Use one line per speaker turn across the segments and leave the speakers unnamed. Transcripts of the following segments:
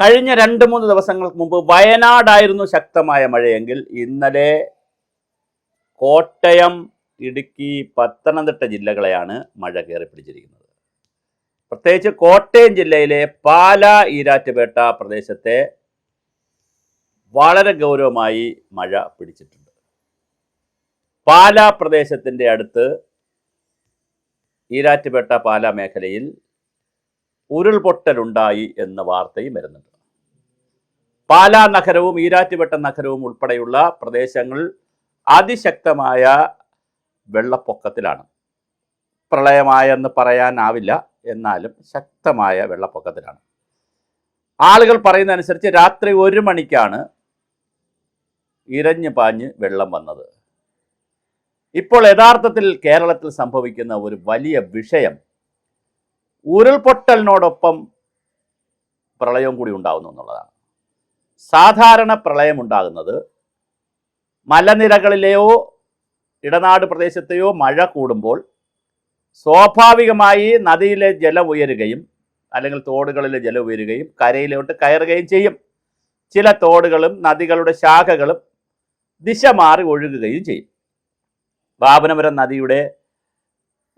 കഴിഞ്ഞ 2-3 ദിവസങ്ങൾക്ക് മുമ്പ് വയനാടായിരുന്നു ശക്തമായ മഴയെങ്കിൽ ഇന്നലെ കോട്ടയം, ഇടുക്കി, പത്തനംതിട്ട ജില്ലകളെയാണ് മഴ കയറിപ്പിടിച്ചിരിക്കുന്നത്. പ്രത്യേകിച്ച് കോട്ടയം ജില്ലയിലെ പാലാ, ഈരാറ്റുപേട്ട പ്രദേശത്തെ വളരെ ഗൗരവമായി മഴ പിടിച്ചിട്ടുണ്ട്. പാലാ പ്രദേശത്തിൻ്റെ അടുത്ത് ഈരാറ്റുപേട്ട പാലാ മേഖലയിൽ ഉരുൾപൊട്ടലുണ്ടായി എന്ന വാർത്തയും വരുന്നുണ്ട്. പാലാ നഗരവും ഈരാറ്റുപേട്ട നഗരവും ഉൾപ്പെടെയുള്ള പ്രദേശങ്ങൾ അതിശക്തമായ വെള്ളപ്പൊക്കത്തിലാണ്. പ്രളയമായെന്ന് പറയാനാവില്ല, എന്നാലും ശക്തമായ വെള്ളപ്പൊക്കത്തിലാണ്. ആളുകൾ പറയുന്ന അനുസരിച്ച് രാത്രി 1 മണിക്കാണ് ഇരഞ്ഞു പാഞ്ഞ് വെള്ളം വന്നത്. ഇപ്പോൾ യഥാർത്ഥത്തിൽ കേരളത്തിൽ സംഭവിക്കുന്ന ഒരു വലിയ വിഷയം ഉരുൾപൊട്ടലിനോടൊപ്പം പ്രളയവും കൂടി ഉണ്ടാകുന്നു എന്നുള്ളതാണ്. സാധാരണ പ്രളയം ഉണ്ടാകുന്നത് മലനിരകളിലെയോ ഇടനാട് പ്രദേശത്തെയോ മഴ കൂടുമ്പോൾ സ്വാഭാവികമായി നദിയിലെ ജലം ഉയരുകയും അല്ലെങ്കിൽ തോടുകളിലെ ജലം ഉയരുകയും കരയിലോട്ട് കയറുകയും ചെയ്യും. ചില തോടുകളും നദികളുടെ ശാഖകളും ദിശ മാറി ഒഴുകുകയും ചെയ്യും. വാമനപുരം നദിയുടെ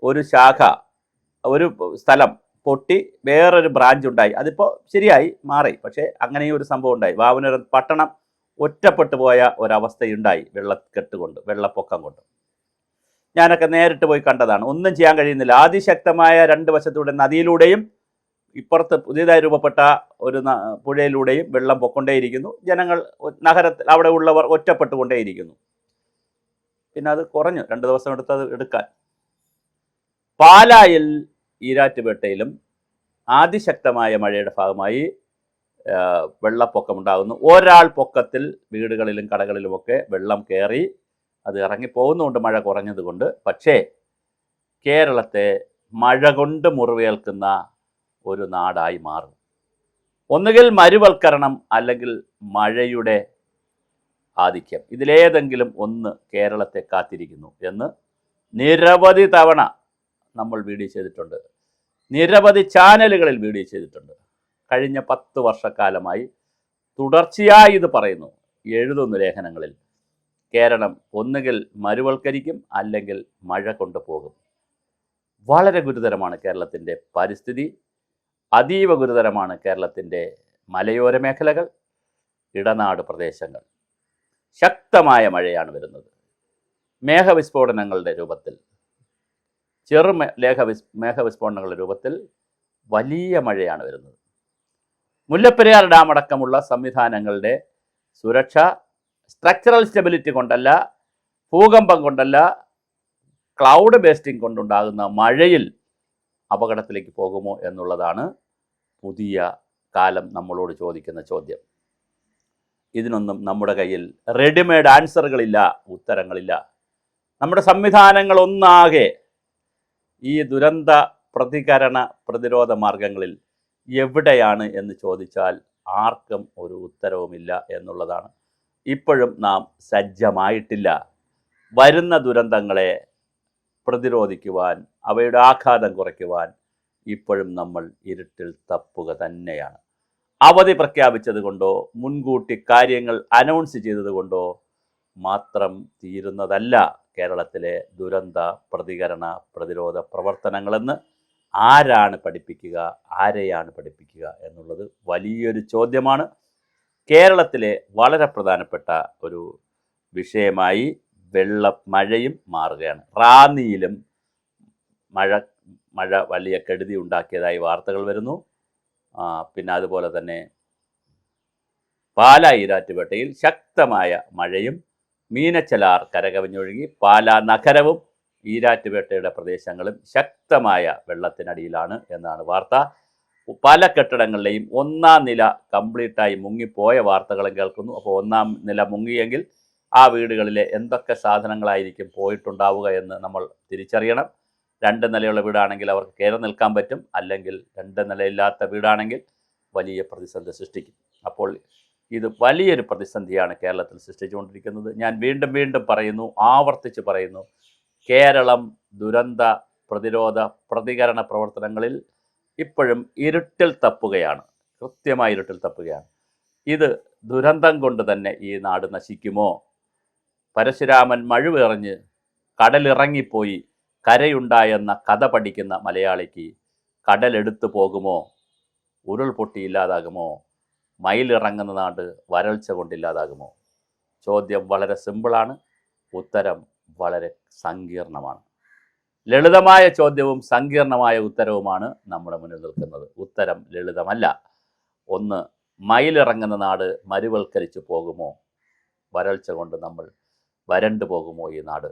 ഒരു ശാഖ, ഒരു സ്ഥലം പൊട്ടി വേറൊരു ബ്രാഞ്ച് ഉണ്ടായി. അതിപ്പോൾ ശരിയായി മാറി, പക്ഷേ അങ്ങനെയും ഒരു സംഭവം ഉണ്ടായി. വാമനപുരം പട്ടണം ഒറ്റപ്പെട്ടു പോയ ഒരവസ്ഥയുണ്ടായി വെള്ളക്കെട്ട് കൊണ്ട്, വെള്ളപ്പൊക്കം കൊണ്ട്. ഞാനൊക്കെ നേരിട്ട് പോയി കണ്ടതാണ്. ഒന്നും ചെയ്യാൻ കഴിയുന്നില്ല. അതിശക്തമായ 2 വശത്തൂടെ നദിയിലൂടെയും ഇപ്പുറത്ത് പുതിയതായി രൂപപ്പെട്ട ഒരു പുഴയിലൂടെയും വെള്ളം പൊക്കൊണ്ടേയിരിക്കുന്നു. ജനങ്ങൾ, നഗരത്തിൽ അവിടെ ഉള്ളവർ ഒറ്റപ്പെട്ടുകൊണ്ടേയിരിക്കുന്നു. പിന്നെ അത് കുറഞ്ഞു, 2 ദിവസം എടുത്തത് എടുക്കാൻ. പാലായിൽ, ഈരാറ്റുപേട്ടയിലും അതിശക്തമായ മഴയുടെ ഭാഗമായി വെള്ളപ്പൊക്കമുണ്ടാകുന്നു. ഒരാൾ പൊക്കത്തിൽ വീടുകളിലും കടകളിലുമൊക്കെ വെള്ളം കയറി. അത് ഇറങ്ങിപ്പോകുന്നുണ്ട് മഴ കുറഞ്ഞതുകൊണ്ട്. പക്ഷേ കേരളത്തെ മഴ കൊണ്ട് മുറിവേൽക്കുന്ന ഒരു നാടായി മാറും. ഒന്നുകിൽ മരുവൽക്കരണം, അല്ലെങ്കിൽ മഴയുടെ ആധിക്യം. ഇതിലേതെങ്കിലും ഒന്ന് കേരളത്തെ കാത്തിരിക്കുന്നു എന്ന് നിരവധി തവണ നമ്മൾ വീഡിയോ ചെയ്തിട്ടുണ്ട്. നിരവധി ചാനലുകളിൽ വീഡിയോ ചെയ്തിട്ടുണ്ട്. കഴിഞ്ഞ 10 വർഷക്കാലമായി തുടർച്ചയായി ഇത് പറയുന്നു, എഴുതുന്നു ലേഖനങ്ങളിൽ. കേരളം ഒന്നുകിൽ മരുവൽക്കരിക്കും, അല്ലെങ്കിൽ മഴ കൊണ്ടുപോകും. വളരെ ഗുരുതരമാണ് കേരളത്തിൻ്റെ പരിസ്ഥിതി. അതീവ ഗുരുതരമാണ് കേരളത്തിൻ്റെ മലയോര മേഖലകൾ, ഇടനാട് പ്രദേശങ്ങൾ. ശക്തമായ മഴയാണ് വരുന്നത്. മേഘവിസ്ഫോടനങ്ങളുടെ രൂപത്തിൽ, മേഘവിസ്ഫോടനങ്ങളുടെ രൂപത്തിൽ വലിയ മഴയാണ് വരുന്നത്. മുല്ലപ്പെരിയാർ ഡാം അടക്കമുള്ള സംവിധാനങ്ങളുടെ സുരക്ഷ സ്ട്രക്ചറൽ സ്റ്റെബിലിറ്റി കൊണ്ടല്ല, ഭൂകമ്പം കൊണ്ടല്ല, ക്ലൗഡ് ബേസ്റ്റിംഗ് കൊണ്ടുണ്ടാകുന്ന മഴയിൽ അപകടത്തിലേക്ക് പോകുമോ എന്നുള്ളതാണ് പുതിയ കാലം നമ്മളോട് ചോദിക്കുന്ന ചോദ്യം. ഇതിനൊന്നും നമ്മുടെ കയ്യിൽ റെഡിമെയ്ഡ് ആൻസറുകളില്ല, ഉത്തരങ്ങളില്ല. നമ്മുടെ സംവിധാനങ്ങളൊന്നാകെ ഈ ദുരന്ത പ്രതികരണ പ്രതിരോധ മാർഗങ്ങളിൽ എവിടെയാണ് എന്ന് ചോദിച്ചാൽ ആർക്കും ഒരു ഉത്തരവുമില്ല എന്നുള്ളതാണ്. ഇപ്പോഴും നാം സജ്ജമായിട്ടില്ല. വരുന്ന ദുരന്തങ്ങളെ പ്രതിരോധിക്കുവാൻ, അവയുടെ ആഘാതം കുറയ്ക്കുവാൻ ഇപ്പോഴും നമ്മൾ ഇരുട്ടിൽ തപ്പുക തന്നെയാണ്. അവധി പ്രഖ്യാപിച്ചത് കൊണ്ടോ മുൻകൂട്ടി കാര്യങ്ങൾ അനൗൺസ് ചെയ്തത് കൊണ്ടോ മാത്രം തീരുന്നതല്ല കേരളത്തിലെ ദുരന്ത പ്രതികരണ പ്രതിരോധ പ്രവർത്തനങ്ങളെന്ന് ആരാണ് പഠിപ്പിക്കുക, ആരെയാണ് പഠിപ്പിക്കുക എന്നുള്ളത് വലിയൊരു ചോദ്യമാണ്. കേരളത്തിലെ വളരെ പ്രധാനപ്പെട്ട ഒരു വിഷയമായി മഴയും മാറുകയാണ്. റാന്നിയിലും മഴ വലിയ കെടുതി ഉണ്ടാക്കിയതായി വാർത്തകൾ വരുന്നു. പിന്നെ അതുപോലെ തന്നെ പാലാ, ഈരാറ്റുപേട്ടയിൽ ശക്തമായ മഴയും മീനച്ചലാർ കരകവിഞ്ഞൊഴുകി പാലാ നഗരവും ഈരാറ്റുപേട്ടയുടെ പ്രദേശങ്ങളും ശക്തമായ വെള്ളത്തിനടിയിലാണ് എന്നാണ് വാർത്ത. പല കെട്ടിടങ്ങളിലെയും 1-ാം നില കംപ്ലീറ്റായി മുങ്ങിപ്പോയ വാർത്തകളും കേൾക്കുന്നു. അപ്പോൾ 1-ാം നില മുങ്ങിയെങ്കിൽ ആ വീടുകളിലെ എന്തൊക്കെ സാധനങ്ങളായിരിക്കും പോയിട്ടുണ്ടാവുക എന്ന് നമ്മൾ തിരിച്ചറിയണം. 2 നിലയുള്ള വീടാണെങ്കിൽ അവർക്ക് കയറി നിൽക്കാൻ പറ്റും, അല്ലെങ്കിൽ 2 നിലയില്ലാത്ത വീടാണെങ്കിൽ വലിയ പ്രതിസന്ധി സൃഷ്ടിക്കും. അപ്പോൾ ഇത് വലിയൊരു പ്രതിസന്ധിയാണ് കേരളത്തിൽ സൃഷ്ടിച്ചുകൊണ്ടിരിക്കുന്നത്. ഞാൻ വീണ്ടും പറയുന്നു, ആവർത്തിച്ച് പറയുന്നു, കേരളം ദുരന്ത പ്രതിരോധ പ്രതികരണ പ്രവർത്തനങ്ങളിൽ ഇപ്പോഴും ഇരുട്ടിൽ തപ്പുകയാണ്. കൃത്യമായി ഇരുട്ടിൽ തപ്പുകയാണ്. ഇത് ദുരന്തം കൊണ്ട് തന്നെ ഈ നാട് നശിക്കുമോ? പരശുരാമൻ മഴുവെറിഞ്ഞ് കടലിറങ്ങിപ്പോയി കരയുണ്ടായെന്ന കഥ പഠിക്കുന്ന മലയാളിക്ക് കടലെടുത്തു പോകുമോ? ഉരുൾപൊട്ടി ഇല്ലാതാകുമോ? മയിലിറങ്ങുന്ന നാട് വരൾച്ച കൊണ്ടില്ലാതാകുമോ? ചോദ്യം വളരെ സിമ്പിളാണ്, ഉത്തരം വളരെ സങ്കീർണമാണ്. ലളിതമായ ചോദ്യവും സങ്കീർണമായ ഉത്തരവുമാണ് നമ്മുടെ മുന്നിൽ നിൽക്കുന്നത്. ഉത്തരം ലളിതമല്ല. ഒന്ന്, മയിലിറങ്ങുന്ന നാട് മരുവൽക്കരിച്ചു പോകുമോ? വരൾച്ച കൊണ്ട് നമ്മൾ വരണ്ടു പോകുമോ ഈ നാട്?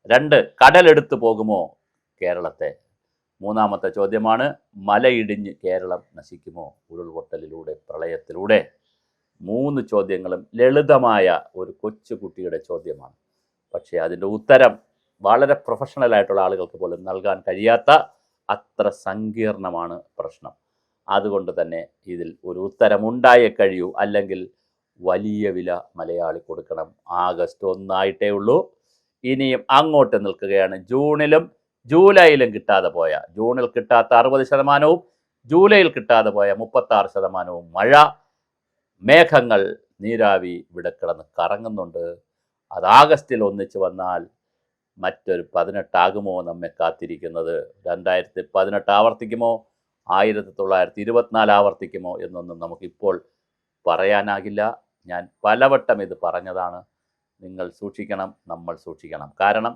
രണ്ട്, കടലെടുത്തു പോകുമോ കേരളത്തെ? മൂന്നാമത്തെ ചോദ്യമാണ്, മലയിടിഞ്ഞ് കേരളം നശിക്കുമോ ഉരുൾപൊട്ടലിലൂടെ, പ്രളയത്തിലൂടെ? മൂന്ന് ചോദ്യങ്ങളും ലളിതമായ ഒരു കൊച്ചുകുട്ടിയുടെ ചോദ്യമാണ്. പക്ഷേ അതിൻ്റെ ഉത്തരം വളരെ പ്രൊഫഷണലായിട്ടുള്ള ആളുകൾക്ക് പോലും നൽകാൻ കഴിയാത്ത അത്ര സങ്കീർണമാണ് പ്രശ്നം. അതുകൊണ്ട് തന്നെ ഇതിൽ ഒരു ഉത്തരം ഉണ്ടായേ കഴിയൂ, അല്ലെങ്കിൽ വലിയ വില മലയാളി കൊടുക്കണം. ആഗസ്റ്റ് 1 ഉള്ളൂ, ഇനിയും അങ്ങോട്ട് നിൽക്കുകയാണ്. ജൂണിലും ജൂലൈയിലും കിട്ടാതെ പോയ, ജൂണിൽ കിട്ടാത്ത 60%, ജൂലൈയിൽ കിട്ടാതെ പോയ 36% മഴ മേഘങ്ങൾ, നീരാവി ഇവിടെ കിടന്ന് കറങ്ങുന്നുണ്ട്. അത് ആഗസ്റ്റിൽ ഒന്നിച്ച് വന്നാൽ മറ്റൊരു 18 ആകുമോ നമ്മെ കാത്തിരിക്കുന്നത്? 2018 ആവർത്തിക്കുമോ? 1924 ആവർത്തിക്കുമോ എന്നൊന്നും നമുക്കിപ്പോൾ പറയാനാകില്ല. ഞാൻ പലവട്ടം ഇത് പറഞ്ഞതാണ്. നിങ്ങൾ സൂക്ഷിക്കണം, നമ്മൾ സൂക്ഷിക്കണം. കാരണം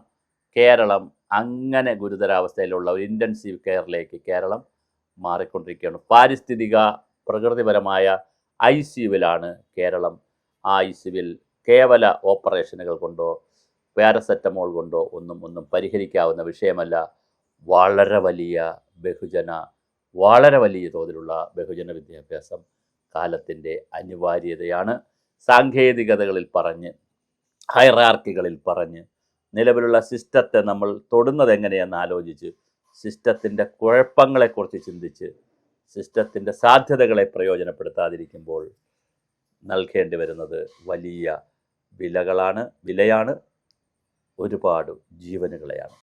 കേരളം അങ്ങനെ ഗുരുതരാവസ്ഥയിലുള്ള ഒരു ഇൻറ്റൻസീവ് കെയറിലേക്ക് കേരളം മാറിക്കൊണ്ടിരിക്കുകയാണ്. പാരിസ്ഥിതിക പ്രകൃതിപരമായ ICUവിലാണ് കേരളം. ആ ICUവിൽ കേവല ഓപ്പറേഷനുകൾ കൊണ്ടോ പാരസെറ്റമോൾ കൊണ്ടോ ഒന്നും പരിഹരിക്കാവുന്ന വിഷയമല്ല. വളരെ വലിയ തോതിലുള്ള ബഹുജന വിദ്യാഭ്യാസം കാലത്തിൻ്റെ അനിവാര്യതയാണ്. സാങ്കേതികതകളിൽ പറഞ്ഞ്, ഹൈറാർക്കികളിൽ പറഞ്ഞ്, നിലവിലുള്ള സിസ്റ്റത്തെ നമ്മൾ തൊടുന്നത് എങ്ങനെയെന്ന് ആലോചിച്ച്, സിസ്റ്റത്തിൻ്റെ കുഴപ്പങ്ങളെക്കുറിച്ച് ചിന്തിച്ച്, സിസ്റ്റത്തിൻ്റെ സാധ്യതകളെ പ്രയോജനപ്പെടുത്താതിരിക്കുമ്പോൾ നൽകേണ്ടി വരുന്നത് വലിയ വിലയാണ്, ഒരുപാട് ജീവനുകളെയാണ്.